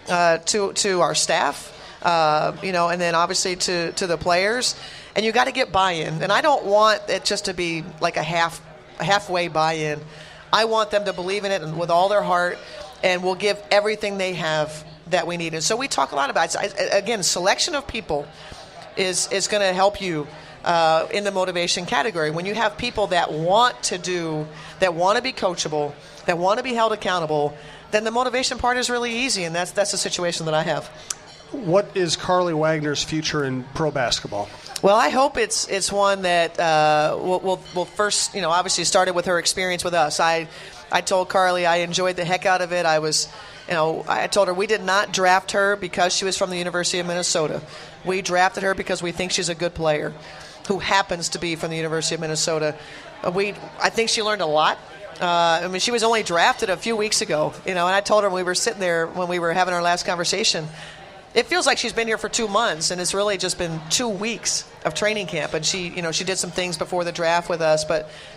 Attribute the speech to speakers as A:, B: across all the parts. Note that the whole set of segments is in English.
A: to our staff, and then obviously to the players. And you got to get buy-in. And I don't want it just to be like a halfway buy-in. I want them to believe in it and with all their heart, and we'll give everything they have that we need. And so we talk a lot about it. Again, selection of people is going to help you in the motivation category. When you have people that want to do, that want to be coachable, that want to be held accountable, then the motivation part is really easy, and that's the situation that I have.
B: What is Carly Wagner's future in pro basketball?
A: Well, I hope it's one that will first, obviously started with her experience with us. I told Carly I enjoyed the heck out of it. I told her we did not draft her because she was from the University of Minnesota. We drafted her because we think she's a good player who happens to be from the University of Minnesota. I think she learned a lot. She was only drafted a few weeks ago, and I told her when we were sitting there, when we were having our last conversation, it feels like she's been here for 2 months, and it's really just been 2 weeks of training camp. And she did some things before the draft with us,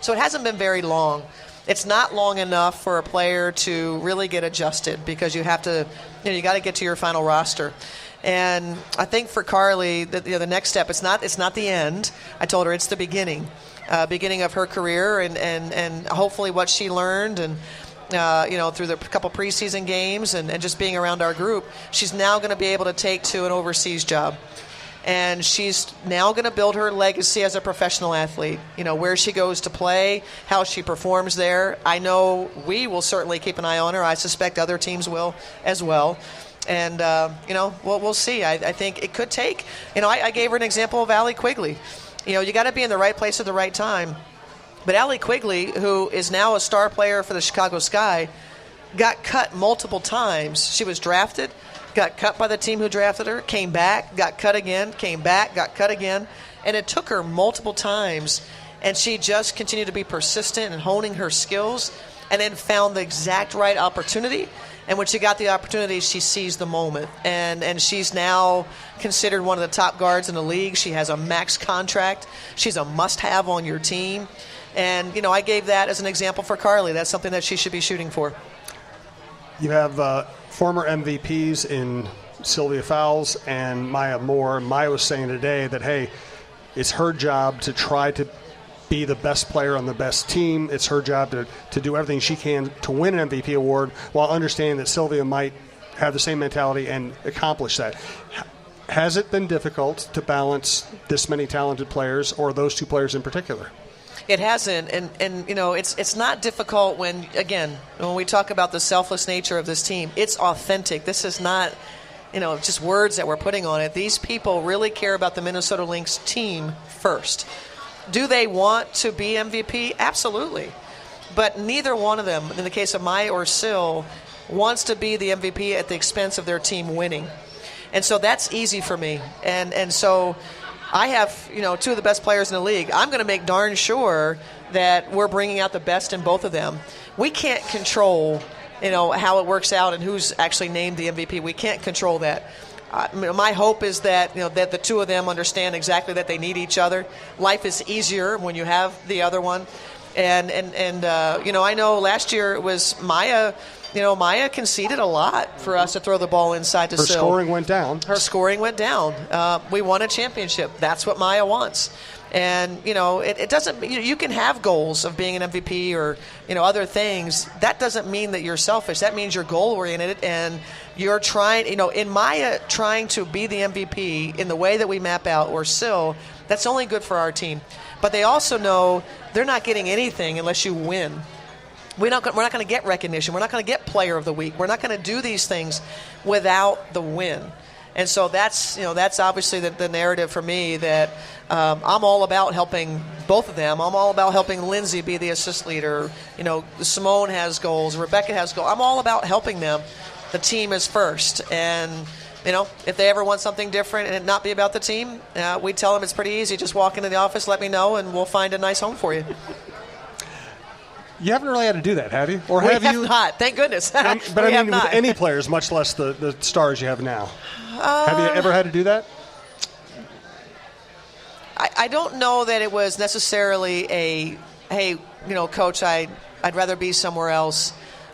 A: so it hasn't been very long. It's not long enough for a player to really get adjusted because you have to, you got to get to your final roster. And I think for Carly, the next step, it's not the end. I told her it's the beginning of her career, and hopefully what she learned and through the couple preseason games and just being around our group, she's now going to be able to take to an overseas job. And she's now going to build her legacy as a professional athlete. Where she goes to play, how she performs there. I know we will certainly keep an eye on her. I suspect other teams will as well. And, we'll see. I think it could take, I gave her an example of Allie Quigley. You got to be in the right place at the right time. But Allie Quigley, who is now a star player for the Chicago Sky, got cut multiple times. She was drafted, got cut by the team who drafted her, came back, got cut again, came back, got cut again. And it took her multiple times, and she just continued to be persistent and honing her skills and then found the exact right opportunity. And when she got the opportunity, she seized the moment. And she's now considered one of the top guards in the league. She has a max contract. She's a must-have on your team. And, I gave that as an example for Carly. That's something that she should be shooting for.
B: You have former MVPs in Sylvia Fowles and Maya Moore. Maya was saying today that, hey, it's her job to try to be the best player on the best team. It's her job to do everything she can to win an MVP award while understanding that Sylvia might have the same mentality and accomplish that. Has it been difficult to balance this many talented players or those two players in particular?
A: It hasn't, and it's not difficult when we talk about the selfless nature of this team. It's authentic. This is not, just words that we're putting on it. These people really care about the Minnesota Lynx team first. Do they want to be MVP? Absolutely. But neither one of them, in the case of Maya or Sil, wants to be the MVP at the expense of their team winning. And so that's easy for me. And so I have, two of the best players in the league. I'm going to make darn sure that we're bringing out the best in both of them. We can't control, how it works out and who's actually named the MVP. We can't control that. My hope is that, that the two of them understand exactly that they need each other. Life is easier when you have the other one. And I know last year it was Maya. Maya conceded a lot for us to throw the ball inside to Sil.
B: Her scoring went down.
A: Her scoring went down. We won a championship. That's what Maya wants. And, it doesn't – you can have goals of being an MVP or, other things. That doesn't mean that you're selfish. That means you're goal-oriented and you're trying – in Maya trying to be the MVP in the way that we map out or Sil, that's only good for our team. But they also know they're not getting anything unless you win. We're not going to get recognition. We're not going to get Player of the Week. We're not going to do these things without the win. And so that's obviously the narrative for me that I'm all about helping both of them. I'm all about helping Lindsay be the assist leader. Simone has goals. Rebecca has goals. I'm all about helping them. The team is first. And, if they ever want something different and it not be about the team, we tell them it's pretty easy. Just walk into the office, let me know, and we'll find a nice home for you.
B: You haven't really had to do that, have you? Or
A: we
B: have you?
A: Not. Thank goodness.
B: But I mean, with any players, much less the stars you have now. Have you ever had to do that?
A: I don't know that it was necessarily hey, Coach, I'd rather be somewhere else.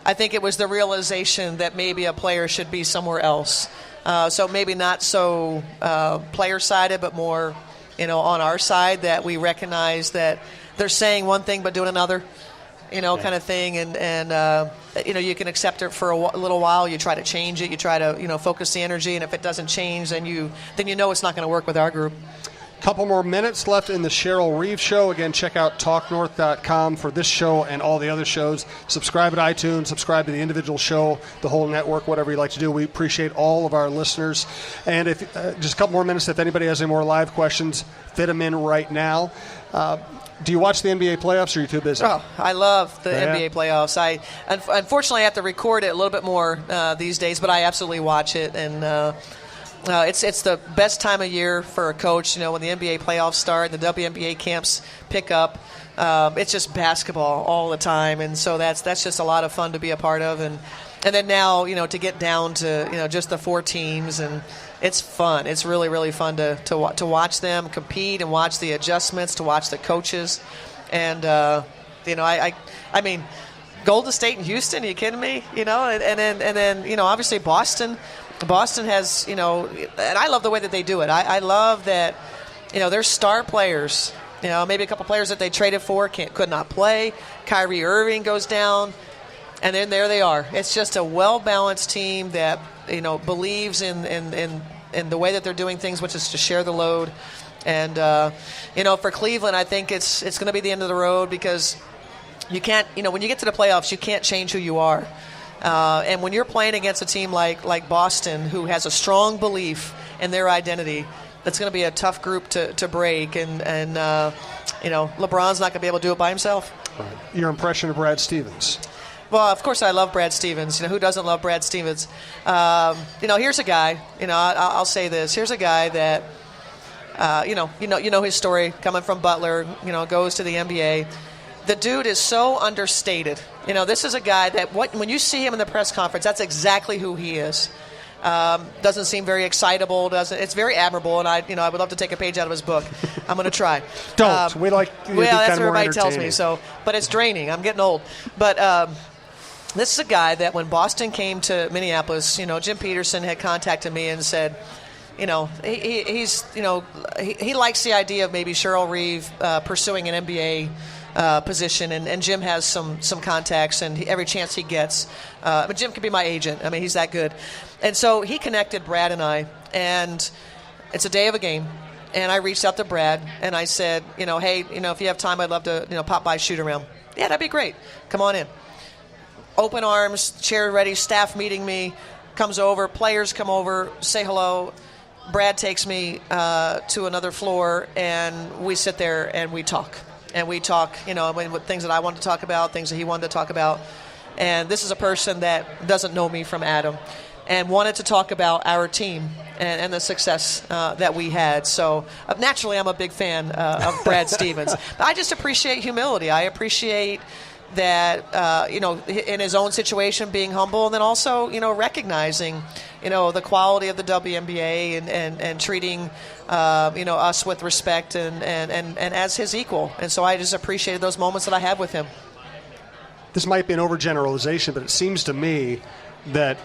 A: I think it was the realization that maybe a player should be somewhere else. So maybe not so player-sided, but more, on our side, that we recognize that they're saying one thing but doing another, kind of thing. And you can accept it for a little while. You try to change it. You try to, focus the energy. And if it doesn't change, then you know it's not going to work with our group.
B: Couple more minutes left in the Cheryl Reeve Show. Again, check out talknorth.com for this show and all the other shows. Subscribe at iTunes, subscribe to the individual show, the whole network, whatever you like to do. We appreciate all of our listeners. And if just a couple more minutes, if anybody has any more live questions, fit them in right now. Do you watch the NBA playoffs, or are you too busy?
A: Oh, I love the NBA playoffs. Unfortunately, I have to record it a little bit more these days, but I absolutely watch it. And it's the best time of year for a coach, when the NBA playoffs start, the WNBA camps pick up. It's just basketball all the time, and so that's just a lot of fun to be a part of. And then now, to get down to just the 4 teams, and it's fun. It's really, really fun to watch them compete and watch the adjustments, to watch the coaches, and I mean, Golden State and Houston. Are you kidding me? And then obviously Boston. Boston has, and I love the way that they do it. I love that, their star players, maybe a couple players that they traded for could not play. Kyrie Irving goes down, and then there they are. It's just a well-balanced team that, believes in the way that they're doing things, which is to share the load. And, for Cleveland, I think it's going to be the end of the road, because you can't, when you get to the playoffs, you can't change who you are. And when you're playing against a team like Boston, who has a strong belief in their identity, that's going to be a tough group to break. And LeBron's not going to be able to do it by himself.
B: Right. Your impression of Brad Stevens?
A: Well, of course I love Brad Stevens. Who doesn't love Brad Stevens? Here's a guy. I'll say this. Here's a guy that, you know his story, coming from Butler. Goes to the NBA. The dude is so understated. This is a guy that when you see him in the press conference, that's exactly who he is. Doesn't seem very excitable. It's very admirable, and I would love to take a page out of his book. I'm going to try.
B: Don't. We like.
A: Well, that's what everybody tells me. So, but it's draining. I'm getting old. But this is a guy that when Boston came to Minneapolis, Jim Peterson had contacted me and said, he likes the idea of maybe Cheryl Reeve pursuing an NBA position, and Jim has some contacts, and every chance he gets. But Jim could be my agent. I mean, he's that good. And so he connected Brad and I, and it's a day of a game. And I reached out to Brad, and I said, hey, if you have time, I'd love to, pop by, shoot around. Yeah, that'd be great. Come on in. Open arms, chair ready, staff meeting me, comes over, players come over, say hello. Brad takes me to another floor, and we sit there and we talk. And we talk, with things that I wanted to talk about, things that he wanted to talk about. And this is a person that doesn't know me from Adam, and wanted to talk about our team and the success that we had. So naturally, I'm a big fan of Brad Stevens. But I just appreciate humility. I appreciate that, in his own situation, being humble, and then also, recognizing, the quality of the WNBA and treating, us with respect and as his equal. And so I just appreciated those moments that I have with him.
B: This might be an overgeneralization, but it seems to me that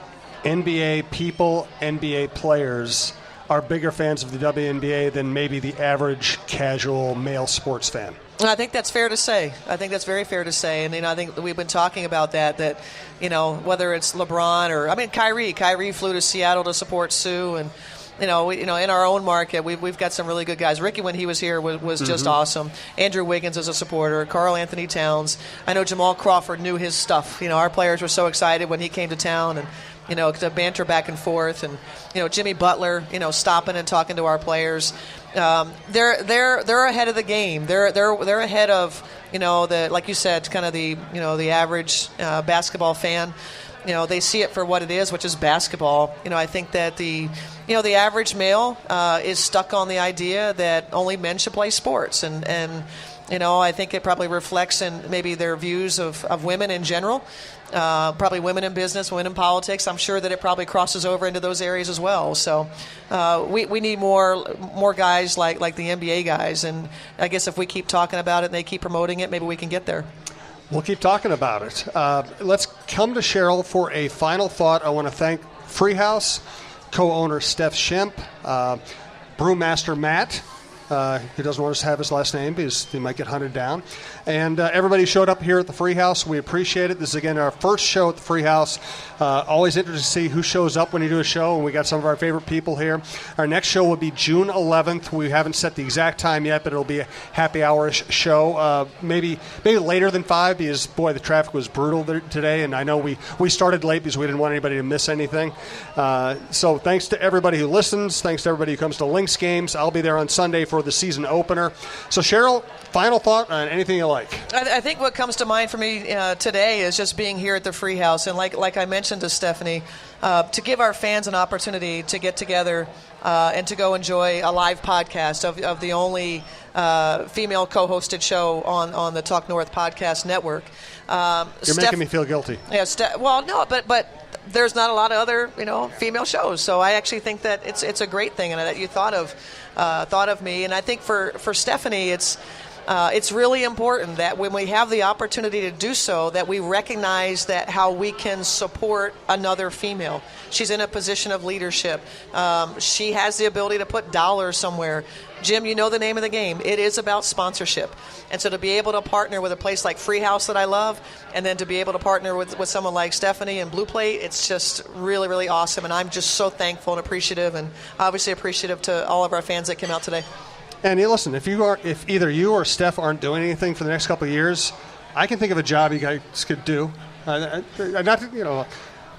B: NBA people, NBA players are bigger fans of the WNBA than maybe the average casual male sports fan.
A: I think that's fair to say. I think that's very fair to say. And, I think we've been talking about that, whether it's LeBron or, Kyrie flew to Seattle to support Sue. And, in our own market, we've got some really good guys. Ricky, when he was here, was just awesome. Andrew Wiggins is a supporter. Karl Anthony Towns. I know Jamal Crawford knew his stuff. Our players were so excited when he came to town, and, to banter back and forth. And, Jimmy Butler, stopping and talking to our players. They're ahead of the game. They're ahead of like you said, kind of the average basketball fan. They see it for what it is, which is basketball. I think that the average male is stuck on the idea that only men should play sports, and I think it probably reflects in maybe their views of women in general. Probably women in business, women in politics. I'm sure that it probably crosses over into those areas as well. So we need more guys like the NBA guys. And I guess if we keep talking about it and they keep promoting it, maybe we can get there.
B: We'll keep talking about it. Let's come to Cheryl for a final thought. I want to thank Freehouse, co-owner Steph Shemp, brewmaster Matt, who doesn't want us to have his last name because he might get hunted down. And everybody who showed up here at the Freehouse. We appreciate it. This is, again, our first show at the Freehouse. Always interested to see who shows up when you do a show, and we got some of our favorite people here. Our next show will be June 11th. We haven't set the exact time yet, but it'll be a happy hour-ish show. Maybe later than 5 because, boy, the traffic was brutal today, and I know we started late because we didn't want anybody to miss anything. So thanks to everybody who listens. Thanks to everybody who comes to Lynx games. I'll be there on Sunday for the season opener. So, Cheryl, final thought on anything you like.
A: I think what comes to mind for me today is just being here at the Freehouse, and like I mentioned to Stephanie, to give our fans an opportunity to get together and to go enjoy a live podcast of the only female co-hosted show on the Talk North podcast network.
B: You're making me feel guilty.
A: Yeah, well, no, but there's not a lot of other female shows, so I actually think that it's a great thing, and that you thought of me. And I think for Stephanie, it's really important that when we have the opportunity to do so, that we recognize that how we can support another female. She's in a position of leadership. She has the ability to put dollars somewhere. Jim, you know the name of the game. It is about sponsorship. And so to be able to partner with a place like Freehouse that I love, and then to be able to partner with someone like Stephanie and Blue Plate, it's just really, really awesome. And I'm just so thankful and appreciative, and obviously appreciative to all of our fans that came out today.
B: And listen, if either you or Steph aren't doing anything for the next couple of years, I can think of a job you guys could do.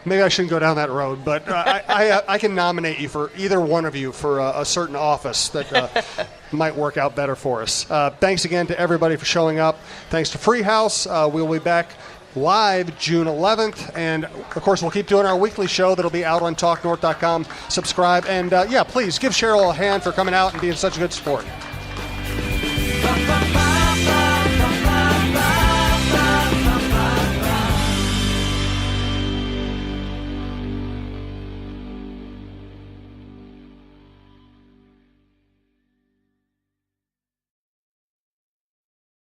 B: Maybe I shouldn't go down that road, but I can nominate you for either one of you for a certain office that might work out better for us. Thanks again to everybody for showing up. Thanks to Freehouse. We'll be back live June 11th, and of course we'll keep doing our weekly show that'll be out on talknorth.com. Subscribe, and please give Cheryl a hand for coming out and being such a good sport.